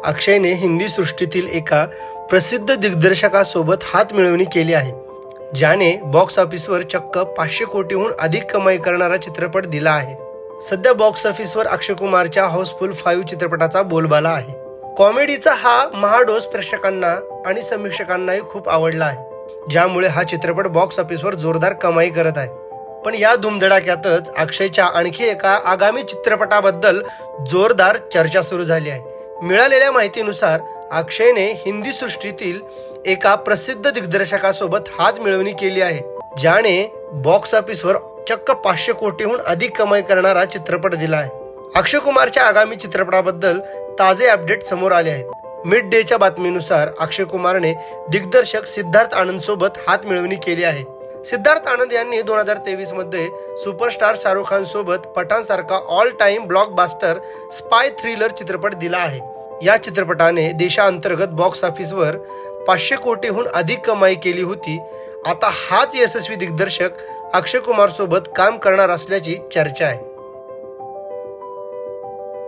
अक्षयने हिंदी सृष्टीतील एका प्रसिद्ध दिग्दर्शकासोबत हातमिळवणी केली आहे, ज्याने बॉक्स ऑफिसवर चक्क 500 कोटीहून अधिक कमाई करणारा चित्रपट दिला आहे. सध्या बॉक्स ऑफिसवर अक्षय कुमारच्या हाऊसफुल 5 चित्रपटाचा बोलबाला आहे. कॉमेडीचा हा महाडोस प्रेक्षकांना आणि समीक्षकांनाही खूप आवडला आहे, ज्यामुळे हा चित्रपट बॉक्स ऑफिसवर जोरदार कमाई करत आहे. पण या धुमधडाक्यातच अक्षयच्या आणखी एका आगामी चित्रपटाबद्दल जोरदार चर्चा सुरू झाली आहे. मिळालेल्या माहितीनुसार अक्षयने हिंदी सृष्टीतील एका प्रसिद्ध दिग्दर्शकासोबत हातमिळवणी केली आहे, ज्याने बॉक्स ऑफिसवर चक्क 500 कोटीहून अधिक कमाई करणारा चित्रपट दिला आहे. अक्षय कुमारच्या आगामी चित्रपटाबद्दल ताजे अपडेट समोर आले आहेत. मिड डेच्या बातमीनुसार अक्षय कुमारने दिग्दर्शक सिद्धार्थ आनंद सोबत हातमिळवणी केली आहे. सिद्धार्थ आनंद यांनी 2023 मध्ये सुपरस्टार शाहरुख खान सोबत पठाण सारखा all time blockbuster spy thriller चित्रपट दिला आहे. या चित्रपटाने देशांतर्गत बॉक्स ऑफिसवर 500 कोटीहून अधिक कमाई केली होती. आता हाच यशस्वी दिग्दर्शक अक्षय कुमार सोबत काम करणार असल्याची चर्चा आहे.